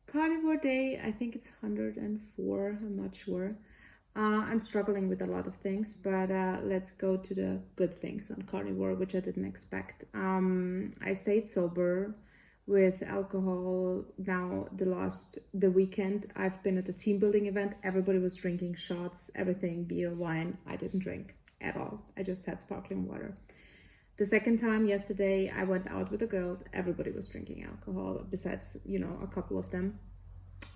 Carnivore day, I think it's 104, I'm not sure. I'm struggling with a lot of things, but let's go to the good things on Carnivore, which I didn't expect. I stayed sober with alcohol. Now the weekend I've been at a team building event. Everybody was drinking shots, everything, beer, wine. I didn't drink at all. I just had sparkling water. The second time yesterday, I went out with the girls. Everybody was drinking alcohol, besides, a couple of them.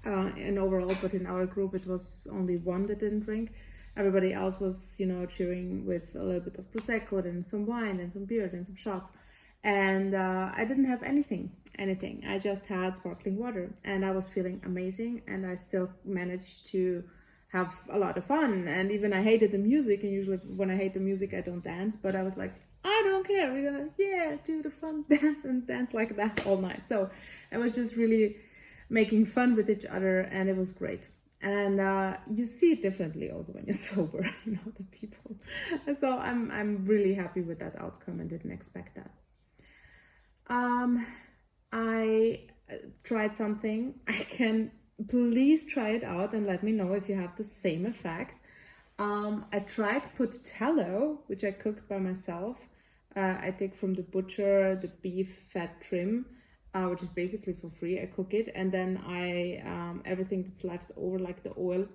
And overall, but in our group, it was only one that didn't drink. Everybody else was, cheering with a little bit of Prosecco and some wine and some beer and some shots. And I didn't have anything. I just had sparkling water and I was feeling amazing, and I still managed to have a lot of fun. And even I hated the music, and usually when I hate the music, I don't dance, but I was like, I don't care, we're gonna, do the fun dance and dance like that all night. So it was just really making fun with each other, and it was great. And you see it differently also when you're sober, the people. So I'm really happy with that outcome and didn't expect that. I tried something. Please try it out and let me know if you have the same effect. I tried Putello, which I cooked by myself. I take from the butcher the beef fat trim, which is basically for free. I cook it, and then I everything that's left over, like the oil,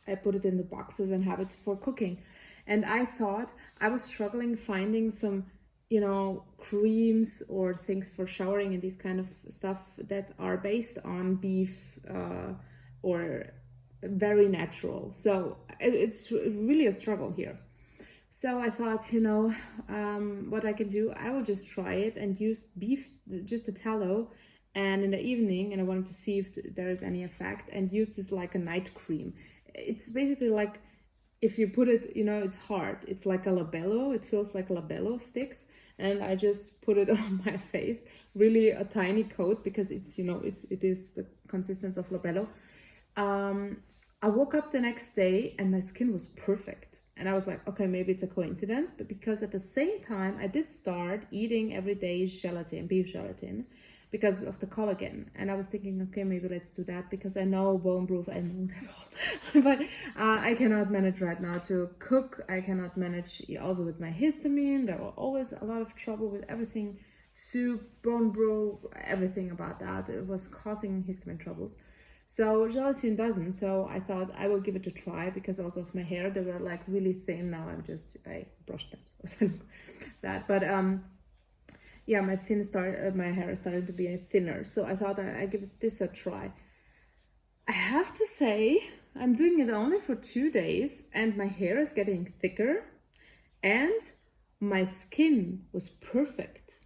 I put it in the boxes and have it for cooking. And I thought I was struggling finding some, creams or things for showering and these kind of stuff that are based on beef or very natural. So it's really a struggle here. So I thought, what I can do, I will just try it and use beef, just a tallow, and in the evening, and I wanted to see if there is any effect, and use this like a night cream. It's basically like, if you put it, it's hard. It's like a labello. It feels like labello sticks. And I just put it on my face, really a tiny coat, because it's, it is the consistency of labello. I woke up the next day and my skin was perfect. And I was like, okay, maybe it's a coincidence, but because at the same time I did start eating every day gelatin, beef gelatin, because of the collagen. And I was thinking, okay, maybe let's do that, because I know bone broth, I know that all. But I cannot manage right now to cook. I cannot manage also with my histamine. There were always a lot of trouble with everything, soup, bone broth, everything about that. It was causing histamine troubles. So gelatin doesn't. So I thought I will give it a try, because also of my hair, they were like really thin. Now I brushed them, so that. But yeah, my hair is starting to be thinner. So I thought I give this a try. I have to say, I'm doing it only for 2 days, and my hair is getting thicker, and my skin was perfect.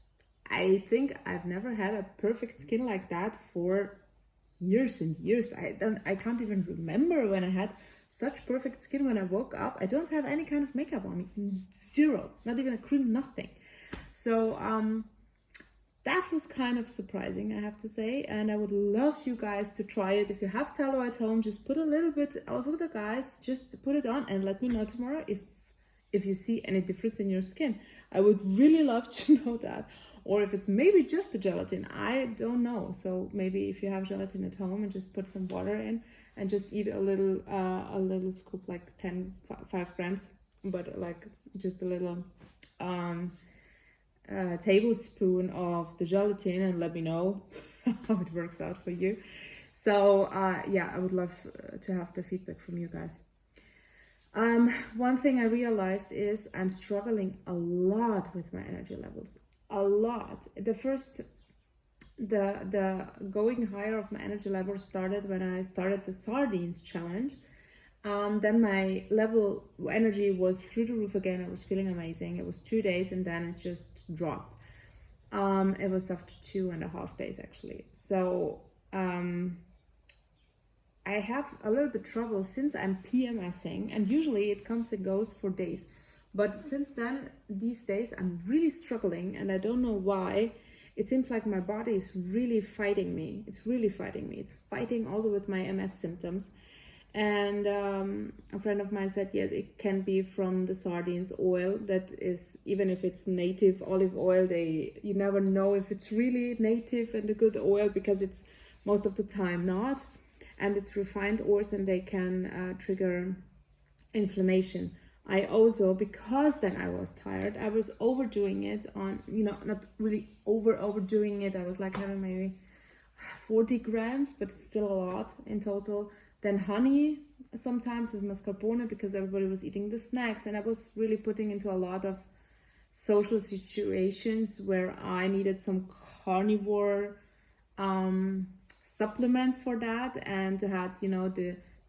I think I've never had a perfect skin like that for years and years. I can't even remember when I had such perfect skin. When I woke up, I don't have any kind of makeup on me, zero, not even a cream, nothing. So that was kind of surprising, I have to say, and I would love you guys to try it. If you have tallow at home, just put a little bit. Also the guys, just put it on and let me know tomorrow if you see any difference in your skin. I would really love to know that. Or if it's maybe just the gelatin, I don't know. So maybe if you have gelatin at home, and just put some water in and just eat a little scoop, like 5 grams, but like just a little tablespoon of the gelatin, and let me know how it works out for you. So yeah, I would love to have the feedback from you guys. One thing I realized is I'm struggling a lot with my energy levels. A lot. The going higher of my energy level started when I started the sardines challenge. Then my energy was through the roof again. I was feeling amazing. It was 2 days, and then it just dropped. It was after 2.5 days actually. So I have a little bit trouble since I'm PMSing, and usually it comes and goes for days. But since then, these days, I'm really struggling, and I don't know why. It seems like my body is really fighting me. It's really fighting me. It's fighting also with my MS symptoms. And a friend of mine said, yeah, it can be from the sardines oil. That is, even if it's native olive oil, you never know if it's really native and a good oil, because it's most of the time not. And it's refined oils, and they can trigger inflammation. I also, because then I was tired, I was overdoing it on, not really overdoing it. I was like having maybe 40 grams, but still a lot in total. Then honey, sometimes with mascarpone, because everybody was eating the snacks, and I was really putting into a lot of social situations where I needed some carnivore supplements for that, and had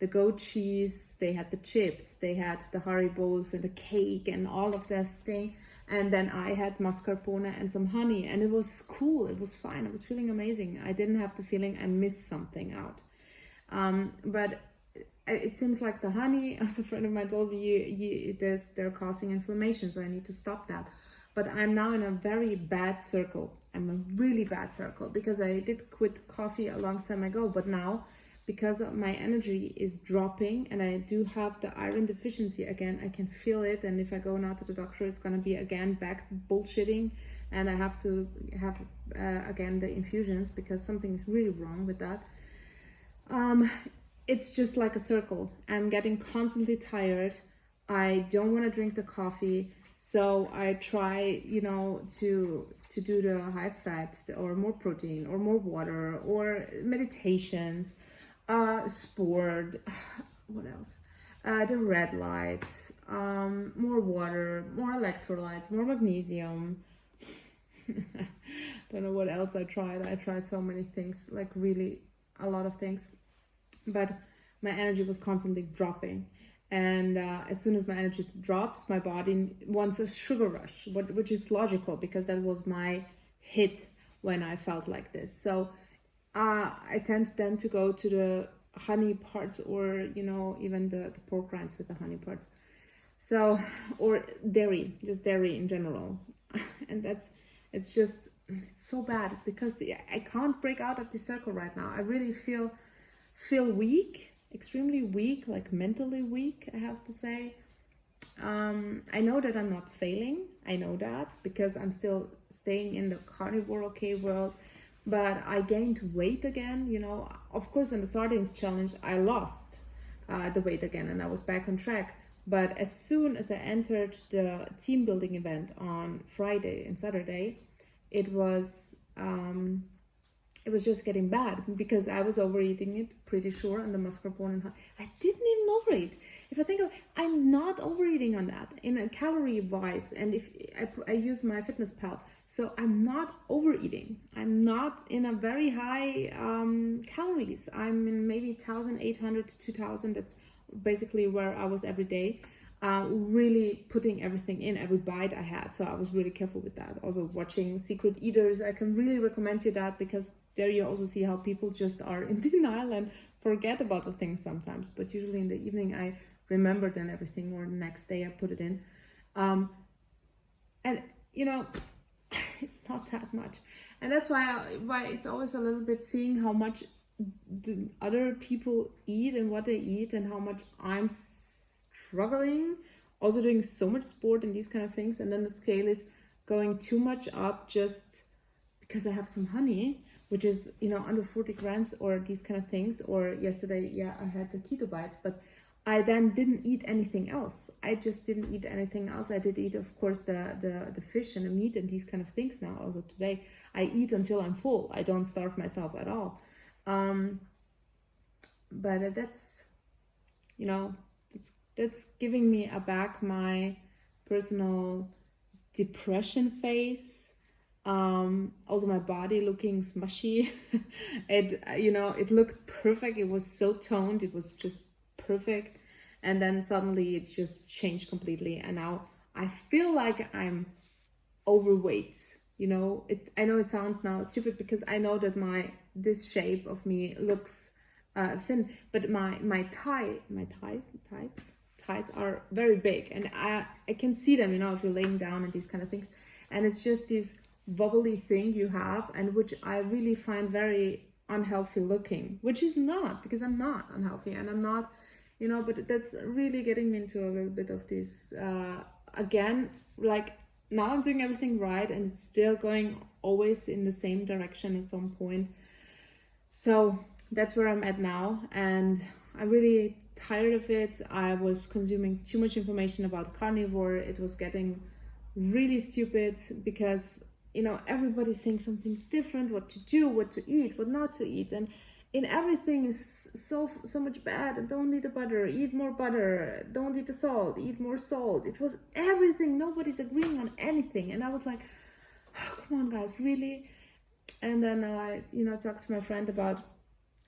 the goat cheese, they had the chips, they had the Haribos and the cake and all of this thing, and then I had mascarpone and some honey, and it was cool, it was fine, I was feeling amazing. I didn't have the feeling I missed something out. But it seems like the honey, as a friend of mine told me, they're causing inflammation, so I need to stop that. But I'm now in a very bad circle. I'm a really bad circle, because I did quit coffee a long time ago, but now, because my energy is dropping and I do have the iron deficiency again, I can feel it. And if I go now to the doctor, it's gonna be again back bullshitting, and I have to have again the infusions, because something is really wrong with that. It's just like a circle. I'm getting constantly tired. I don't want to drink the coffee, so I try, to do the high fat or more protein or more water or meditations, sport, what else? The red light, more water, more electrolytes, more magnesium. Don't know what else I tried. I tried so many things, like really a lot of things. But my energy was constantly dropping, and as soon as my energy drops, my body wants a sugar rush, which is logical, because that was my hit when I felt like this. So I tend then to go to the honey parts, or even the pork rinds with the honey parts, so, or dairy, just dairy in general. And it's so bad, because I can't break out of the circle right now. I really feel weak, extremely weak, like mentally weak, I have to say. I know that I'm not failing. I know that, because I'm still staying in the carnivore okay world, but I gained weight again. Of course, in the sardines challenge, I lost the weight again, and I was back on track. But as soon as I entered the team building event on Friday and Saturday, it was just getting bad, because I was overeating it, pretty sure, on the mascarpone and honey. I didn't even overeat. If I think of it, I'm not overeating on that in a calorie wise, and if I use my fitness pal, so I'm not overeating. I'm not in a very high calories. I'm in maybe 1,800 to 2,000. That's basically where I was every day. Really putting everything in, every bite I had. So I was really careful with that. Also watching Secret Eaters, I can really recommend you that, because there you also see how people just are in denial and forget about the things sometimes. But usually in the evening I remember then everything, or the next day I put it in. And it's not that much. And that's why it's always a little bit seeing how much the other people eat and what they eat, and how much I'm struggling, also doing so much sport and these kind of things, and then the scale is going too much up just because I have some honey, which is under 40 grams, or these kind of things. Or yesterday, I had the keto bites, but I then didn't eat anything else. I just didn't eat anything else. I did eat, of course, the fish and the meat and these kind of things. Now also today I eat until I'm full. I don't starve myself at all. But that's that's giving me back my personal depression phase. Also my body looking smushy. It looked perfect. It was so toned. It was just perfect. And then suddenly it just changed completely. And now I feel like I'm overweight. I know it sounds now stupid, because I know that this shape of me looks thin, but my thighs are very big, and I can see them, if you're laying down and these kind of things. And it's just this wobbly thing you have, and which I really find very unhealthy looking, which is not, because I'm not unhealthy, and I'm not, but that's really getting me into a little bit of this, again, like now I'm doing everything right, and it's still going always in the same direction at some point. So that's where I'm at now, and I'm really tired of it. I was consuming too much information about carnivore. It was getting really stupid because, you know, everybody's saying something different, what to do, what to eat, what not to eat, and in everything is so much bad. And don't eat the butter, eat more butter, don't eat the salt, eat more salt. It was everything. Nobody's agreeing on anything, and I was like, oh, come on guys, really. And then I, you know, talked to my friend about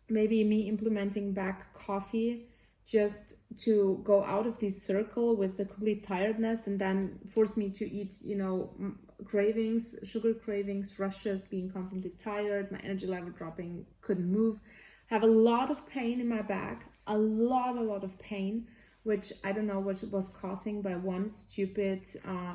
maybe me implementing back coffee just to go out of this circle with the complete tiredness, and then force me to eat, you know, cravings, sugar cravings, rushes, being constantly tired, my energy level dropping, couldn't move, have a lot of pain in my back, a lot of pain, which I don't know what it was causing by one stupid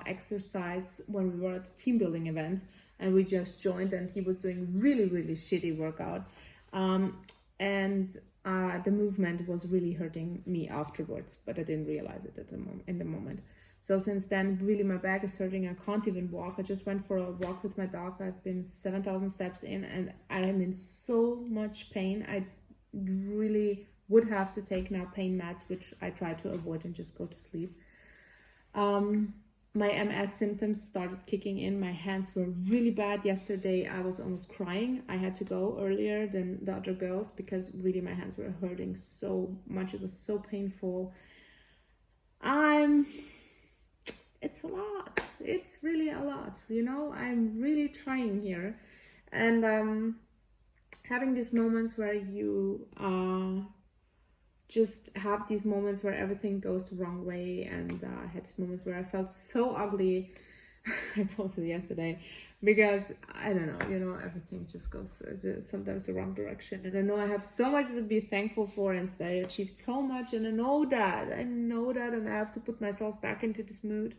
exercise when we were at a team building event and we just joined, and he was doing really shitty workout. And the movement was really hurting me afterwards, but I didn't realize it at in the moment. So since then, really my back is hurting. I can't even walk. I just went for a walk with my dog. I've been 7,000 steps in, and I am in so much pain. I really would have to take now pain meds, which I try to avoid and just go to sleep. My MS symptoms started kicking in. My hands were really bad. Yesterday, I was almost crying. I had to go earlier than the other girls because really my hands were hurting so much. It was so painful. It's a lot. It's really a lot, you know? I'm really trying here. And having these moments where you just have these moments where everything goes the wrong way, and I had these moments where I felt so ugly. I told you yesterday, because I don't know, you know, everything just goes sometimes the wrong direction, and I know I have so much to be thankful for, and I achieved so much, and I know that, and I have to put myself back into this mood.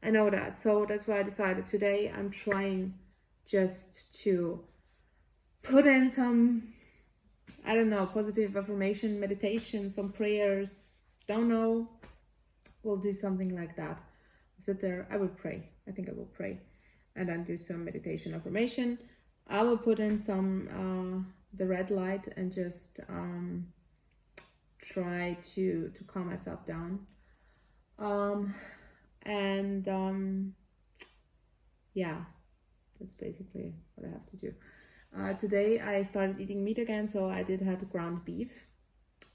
I know that, so that's why I decided today I'm trying just to put in some, I don't know, positive affirmation, meditation, some prayers, don't know. We'll do something like that. I'll sit there, I will pray. I think I will pray. And then do some meditation affirmation. I will put in some, the red light, and just try to calm myself down. Yeah, that's basically what I have to do. Today I started eating meat again, so I did have ground beef,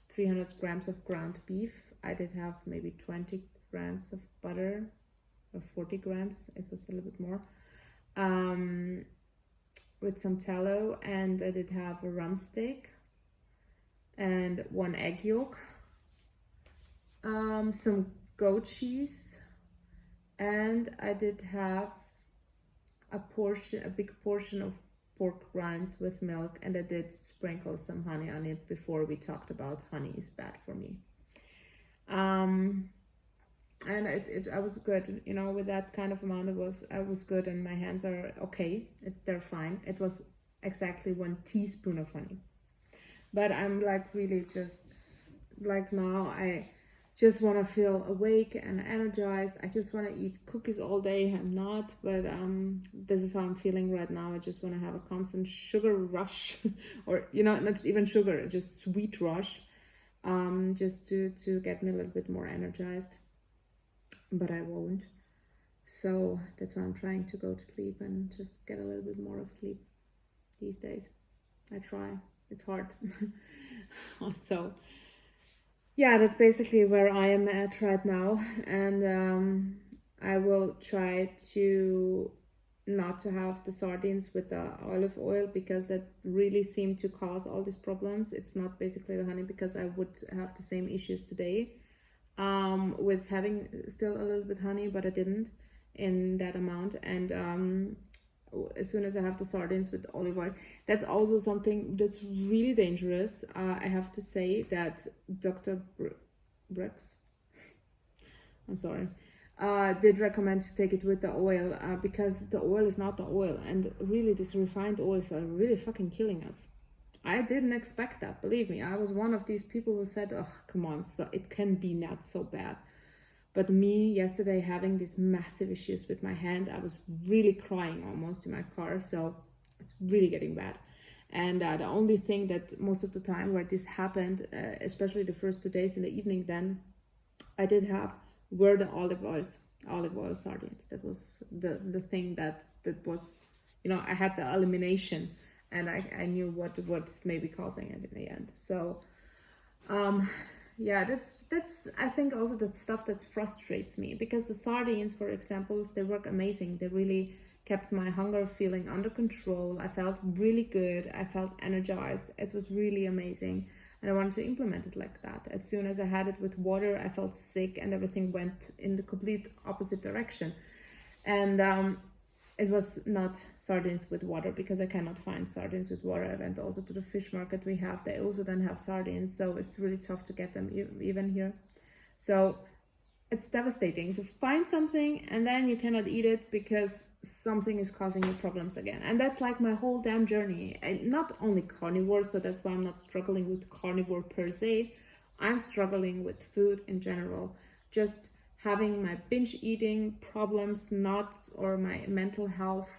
300 grams of ground beef. I did have maybe 20 grams of butter, or 40 grams, it was a little bit more, with some tallow, and I did have a rump steak and 1 egg yolk, some goat cheese, and I did have a big portion of pork rinds with milk, and I did sprinkle some honey on it before we talked about honey is bad for me. And I was good, you know, with that kind of amount. I was good, and my hands are okay. They're fine. It was exactly 1 teaspoon of honey. But I'm like really just like now I just want to feel awake and energized. I just want to eat cookies all day. I'm not, but this is how I'm feeling right now. I just want to have a constant sugar rush, or, you know, not even sugar, just sweet rush, just to get me a little bit more energized. But I won't. So that's why I'm trying to go to sleep and just get a little bit more of sleep these days. I try. It's hard. So yeah, that's basically where I am at right now, and I will try to not to have the sardines with the olive oil, because that really seemed to cause all these problems. It's not basically the honey, because I would have the same issues today with having still a little bit honey, but I didn't in that amount. And as soon as I have the sardines with olive oil, that's also something that's really dangerous. I have to say that Dr. Brooks, I'm sorry, did recommend to take it with the oil, because the oil is not the oil, and really these refined oils are really fucking killing us. I didn't expect that, believe me. I was one of these people who said, oh, come on, so it can be not so bad. But me, yesterday, having these massive issues with my hand, I was really crying almost in my car, so it's really getting bad. And the only thing that most of the time where this happened, especially the first 2 days in the evening, then I did have, were the olive oil sardines. That was the thing that was, I had the elimination, and I knew what's maybe causing it in the end. So yeah, that's I think also that stuff that frustrates me, because the sardines, for example, they work amazing. They really kept my hunger feeling under control. I felt really good. I felt energized. It was really amazing. And I wanted to implement it like that. As soon as I had it with water, I felt sick and everything went in the complete opposite direction. And it was not sardines with water, because I cannot find sardines with water. I went also to the fish market we have. They also then have sardines. So it's really tough to get them even here. So it's devastating to find something and then you cannot eat it because something is causing you problems again. And that's like my whole damn journey. And not only carnivore, so that's why I'm not struggling with carnivore per se. I'm struggling with food in general. Just having my binge eating problems, or my mental health,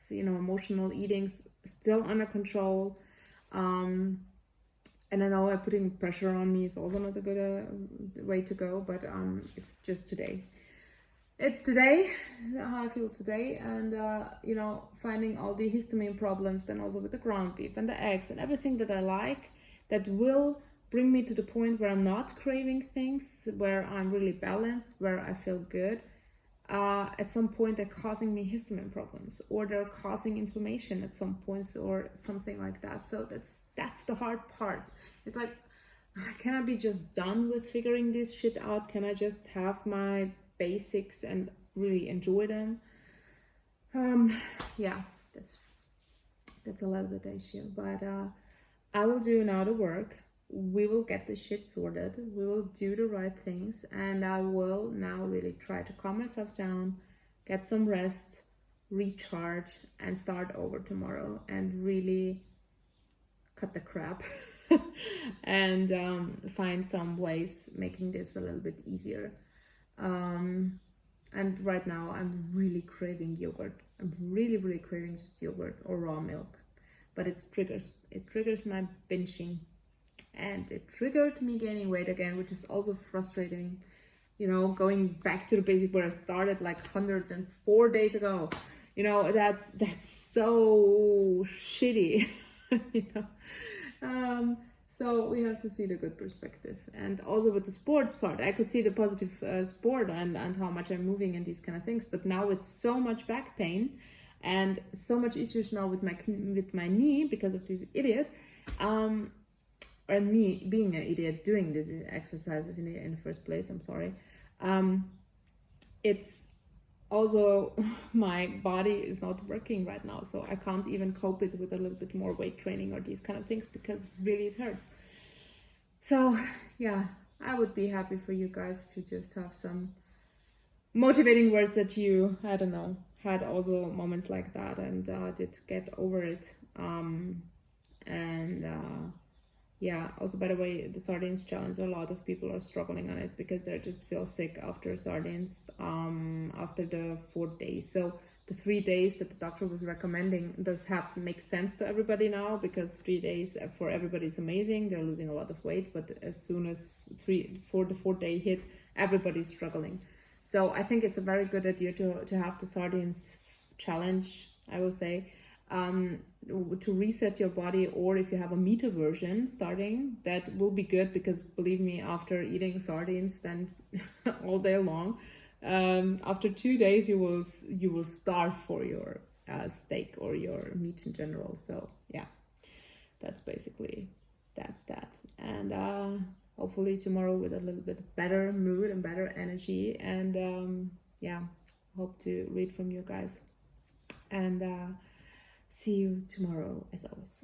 emotional eatings still under control. And I know putting pressure on me is also not a good way to go, but it's just today. It's today, how I feel today, and finding all the histamine problems, then also with the ground beef and the eggs and everything that I like, that will bring me to the point where I'm not craving things, where I'm really balanced, where I feel good. At some point they're causing me histamine problems, or they're causing inflammation at some points, or something like that. So that's the hard part. It's like, can I be just done with figuring this shit out? Can I just have my basics and really enjoy them? Yeah, that's a little bit the issue, but I will do now the work. We will get this shit sorted. We will do the right things, and I will now really try to calm myself down, get some rest, recharge, and start over tomorrow and really cut the crap and find some ways making this a little bit easier. And right now I'm really craving yogurt. I'm really craving just yogurt or raw milk, but it triggers my binging. And it triggered me gaining weight again, which is also frustrating. Going back to the basic where I started like 104 days ago. That's so shitty. So we have to see the good perspective. And also with the sports part, I could see the positive sport and how much I'm moving and these kind of things. But now it's so much back pain and so much issues now with my knee because of this idiot. And me being an idiot doing these exercises in the first place, I'm sorry. It's also, my body is not working right now, so I can't even cope it with a little bit more weight training or these kind of things, because really it hurts. So yeah, I would be happy for you guys if you just have some motivating words that you, I don't know, had also moments like that and did get over it. Yeah, also, by the way, the sardines challenge, a lot of people are struggling on it because they just feel sick after sardines after the 4 days. So the 3 days that the doctor was recommending makes sense to everybody now, because 3 days for everybody is amazing. They're losing a lot of weight, but as soon as the 4-day hit, everybody's struggling. So I think it's a very good idea to have the sardines challenge, I will say. To reset your body, or if you have a meat aversion starting, that will be good, because believe me, after eating sardines then all day long, after 2 days you will starve for your steak or your meat in general. So yeah, that's that. And hopefully tomorrow with a little bit better mood and better energy, and yeah, hope to read from you guys, and see you tomorrow as always.